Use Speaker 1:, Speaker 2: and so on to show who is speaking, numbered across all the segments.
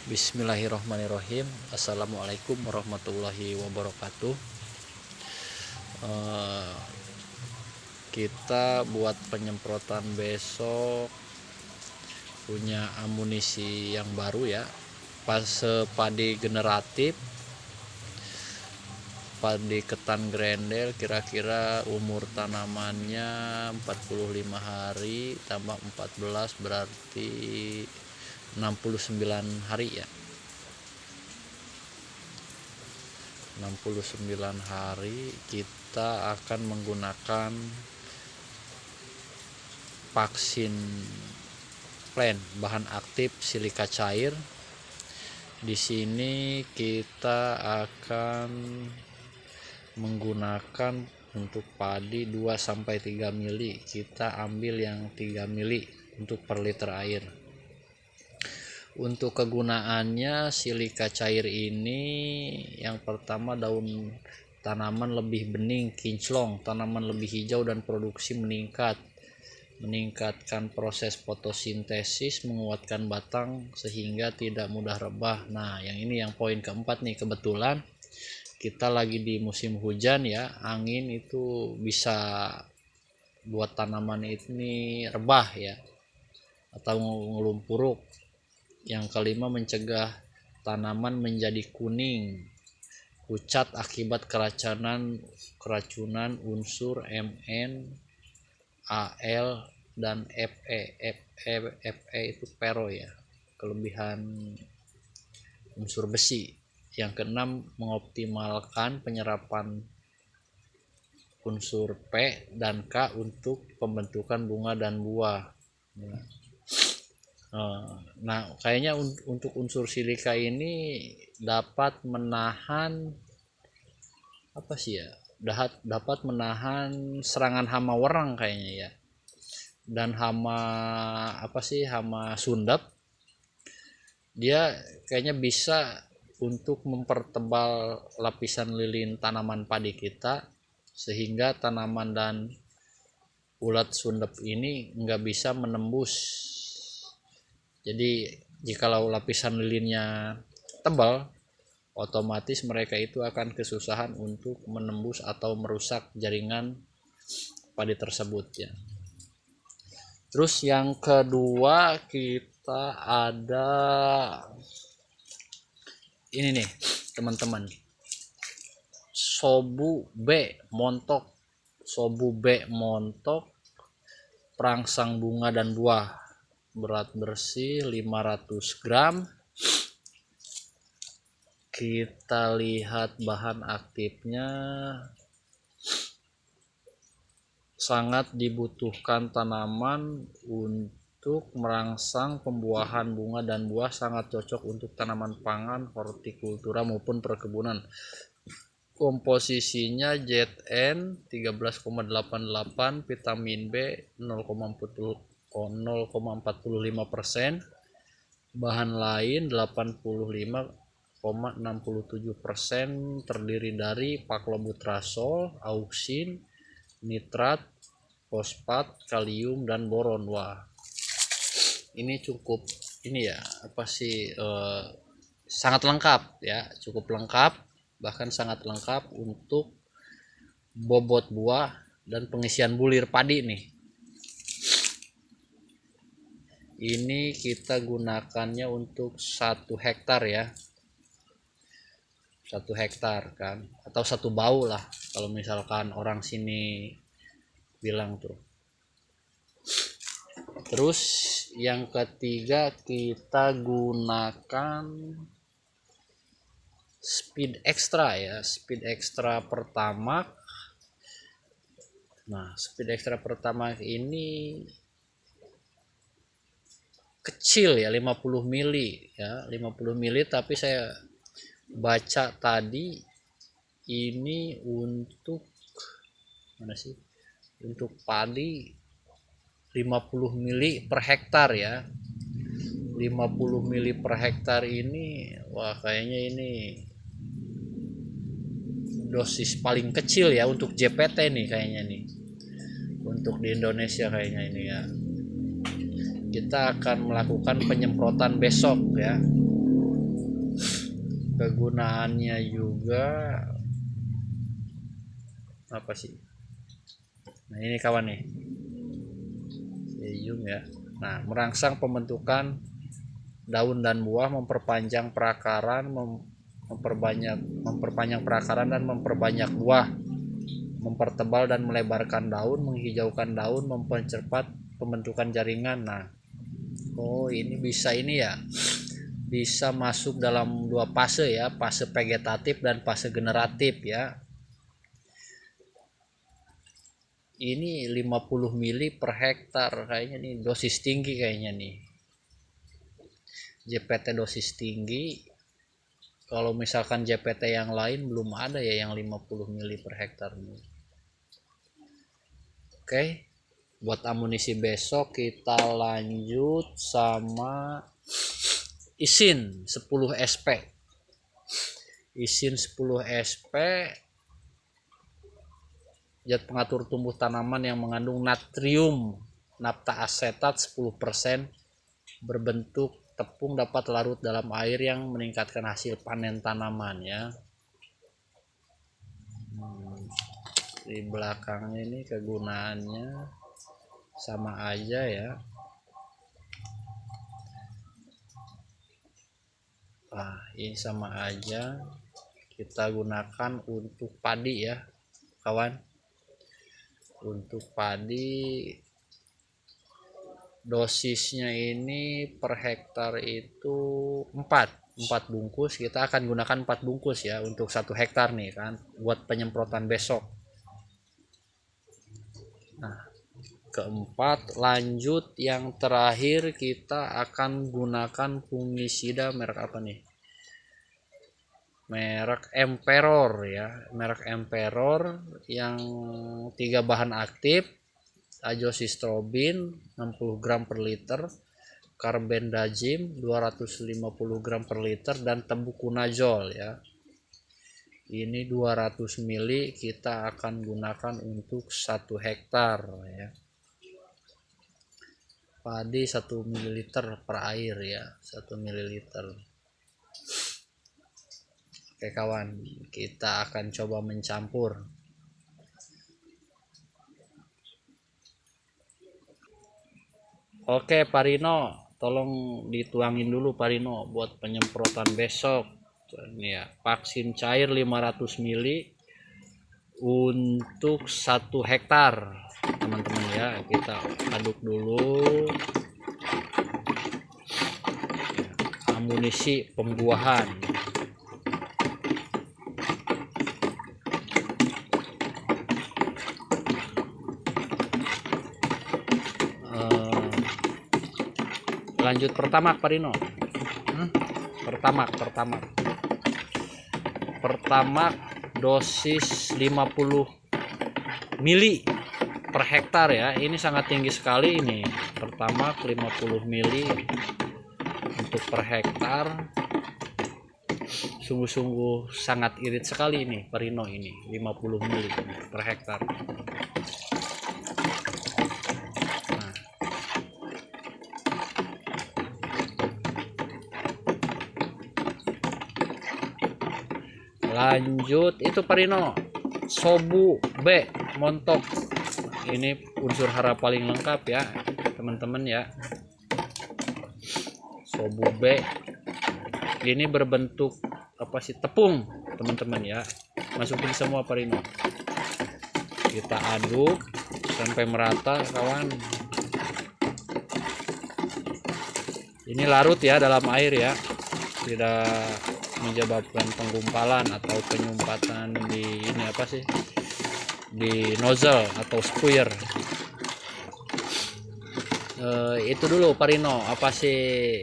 Speaker 1: Bismillahirrahmanirrahim. Assalamualaikum warahmatullahi wabarakatuh. Kita buat penyemprotan besok punya amunisi yang baru ya, padi generatif, padi ketan grendel. Kira-kira umur tanamannya 45 hari tambah 14 berarti 69 hari ya. 69 hari kita akan menggunakan vaksin plant bahan aktif silika cair. Di sini kita akan menggunakan untuk padi 2 sampai 3 mili. Kita ambil yang 3 mili untuk per liter air. Untuk kegunaannya silika cair ini yang pertama, daun tanaman lebih bening, kinclong, tanaman lebih hijau dan produksi meningkatkan proses fotosintesis, menguatkan batang sehingga tidak mudah rebah. Nah, yang ini yang poin keempat nih, kebetulan kita lagi di musim hujan ya, angin itu bisa buat tanaman ini rebah ya atau ngelumpuruk. Yang kelima, mencegah tanaman menjadi kuning, pucat akibat keracunan unsur Mn, Al dan Fe. Fe itu pero ya, kelebihan unsur besi. Yang keenam, mengoptimalkan penyerapan unsur P dan K untuk pembentukan bunga dan buah. Nah, kayaknya untuk unsur silika ini dapat menahan dapat menahan serangan hama wereng kayaknya ya, dan hama sundap. Dia kayaknya bisa untuk mempertebal lapisan lilin tanaman padi kita sehingga tanaman dan ulat sundap ini nggak bisa menembus. Jadi jikalau lapisan lilinnya tebal, otomatis mereka itu akan kesusahan untuk menembus atau merusak jaringan padi tersebut ya. Terus yang kedua, kita ada ini nih teman-teman, Sobu B montok perangsang bunga dan buah, berat bersih 500 gram. Kita lihat bahan aktifnya, sangat dibutuhkan tanaman untuk merangsang pembuahan bunga dan buah, sangat cocok untuk tanaman pangan, hortikultura maupun perkebunan. Komposisinya ZN 13,88, vitamin B 0,45%, bahan lain 85,67%, terdiri dari paklobutrasol, auksin, nitrat, fosfat, kalium dan boron. Wah, ini cukup sangat lengkap ya, cukup lengkap, bahkan sangat lengkap untuk bobot buah dan pengisian bulir padi nih. Ini kita gunakannya untuk 1 hektar ya, 1 hektar kan, atau 1 bau lah kalau misalkan orang sini bilang tuh. Terus yang ketiga, kita gunakan Speed Extra ya, Speed Extra Pertamax. Nah, Speed Extra Pertamax ini kecil ya, 50 mili ya, 50 mili, tapi saya baca tadi ini untuk untuk padi 50 mili per hektar ya. 50 mili per hektar ini, wah kayaknya ini dosis paling kecil ya untuk JPT nih kayaknya nih, untuk di Indonesia kayaknya ini ya. Kita akan melakukan penyemprotan besok ya. kegunaannya juga apa sih? Nah ini kawan nih, Seium ya. Nah, merangsang pembentukan daun dan buah, memperpanjang perakaran, memperpanjang perakaran dan memperbanyak buah, mempertebal dan melebarkan daun, menghijaukan daun, mempercepat pembentukan jaringan. Nah, oh ini bisa ini ya, bisa masuk dalam dua fase ya, fase vegetatif dan fase generatif ya. Ini 50 mili per hektar, kayaknya nih dosis tinggi kayaknya nih. JPT dosis tinggi. Kalau misalkan JPT yang lain belum ada ya yang 50 mili per hektar nih. Oke, buat amunisi besok kita lanjut sama isin 10 SP. Isin 10 SP zat pengatur tumbuh tanaman yang mengandung natrium nafta asetat 10%, berbentuk tepung, dapat larut dalam air, yang meningkatkan hasil panen tanaman ya. Di belakangnya ini kegunaannya sama aja ya. Nah, ini sama aja, kita gunakan untuk padi ya kawan. Untuk padi dosisnya ini per hektar itu 4 bungkus. Kita akan gunakan 4 bungkus ya untuk 1 hektar nih kan, buat penyemprotan besok. Nah, keempat, lanjut yang terakhir kita akan gunakan fungisida merek apa nih? Merek Emperor ya, merek Emperor yang 3 bahan aktif, azosistrobin 60 gram per liter, carbendazim 250 gram per liter, dan tebuconazol ya. Ini 200 mili kita akan gunakan untuk 1 hektar ya. Padi 1 ml per air ya, 1 ml. Oke kawan, kita akan coba mencampur. Oke Pak Rino, tolong dituangin dulu Pak Rino buat penyemprotan besok. Ini ya, vaksin cair 500 mili untuk 1 hektar teman-teman ya. Kita aduk dulu. Amunisi pembuahan. Lanjut pertamax Pak Rino. Pertamax dosis 50 mili per hektar ya. Ini sangat tinggi sekali ini. Pertamax 50 mili untuk per hektar. Sungguh-sungguh sangat irit sekali ini Pak Rino, ini 50 mili per hektar. Lanjut itu Pak Rino, Sobu B montok. Ini unsur hara paling lengkap ya teman-teman ya. Sobu B ini berbentuk apa sih, tepung teman-teman ya. Masukin semua Pak Rino, kita aduk sampai merata kawan. Ini larut ya dalam air ya, tidak menyebabkan penggumpalan atau penyumpatan di ini apa sih, di nozzle atau spuyer. Itu dulu Pak Rino, apa sih,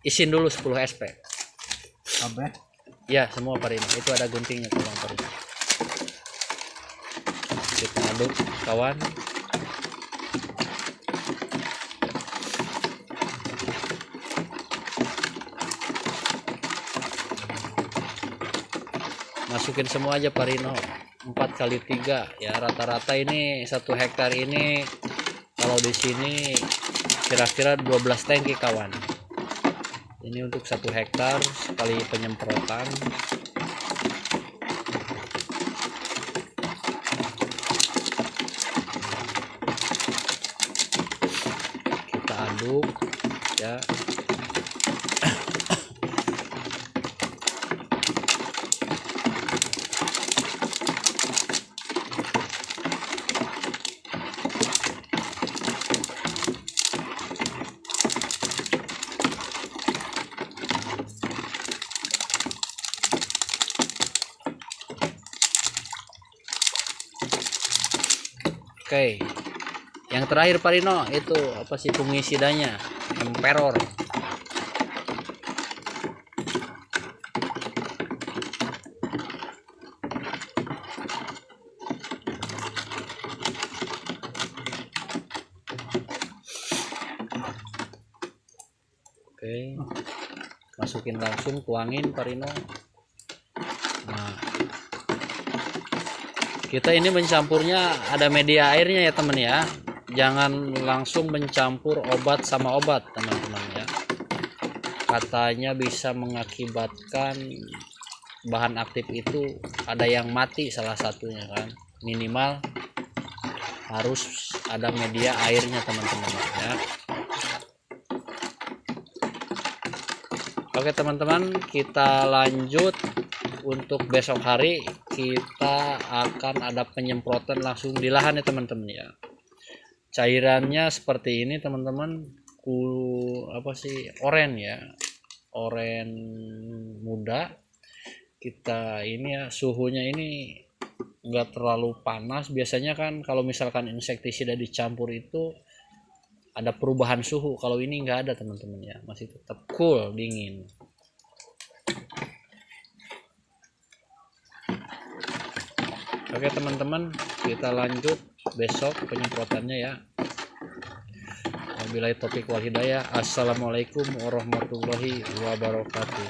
Speaker 1: isin dulu 10 SP.
Speaker 2: Apa?
Speaker 1: Ya semua Pak Rino, itu ada guntingnya kawan Pak Rino. Kita aduk kawan. Masukin semua aja Pak Rino, 4 kali 3 ya. Rata-rata ini 1 hektar ini kalau di sini kira-kira 12 tangki kawan. Ini untuk 1 hektar sekali penyemprotan. Kita aduk ya. Oke, yang terakhir Pak Rino itu apa sih fungisidanya? Emperor. Oke, masukin langsung, tuangin Pak Rino. Nah, kita ini mencampurnya ada media airnya ya teman ya, jangan langsung mencampur obat sama obat teman-teman ya, katanya bisa mengakibatkan bahan aktif itu ada yang mati salah satunya kan. Minimal harus ada media airnya teman-teman ya. Oke teman-teman, kita lanjut. Untuk besok hari kita akan ada penyemprotan langsung di lahan ya teman-teman ya. Cairannya seperti ini teman-teman, apa sih, oren ya, oren muda. Kita ini ya, suhunya ini enggak terlalu panas. Biasanya kan kalau misalkan insektisida dicampur itu ada perubahan suhu, kalau ini enggak ada teman-teman ya, masih tetap cool, dingin. Oke teman-teman, kita lanjut besok penyemprotannya ya. Wabillahi taufiq wal hidayah. Assalamualaikum warahmatullahi wabarakatuh.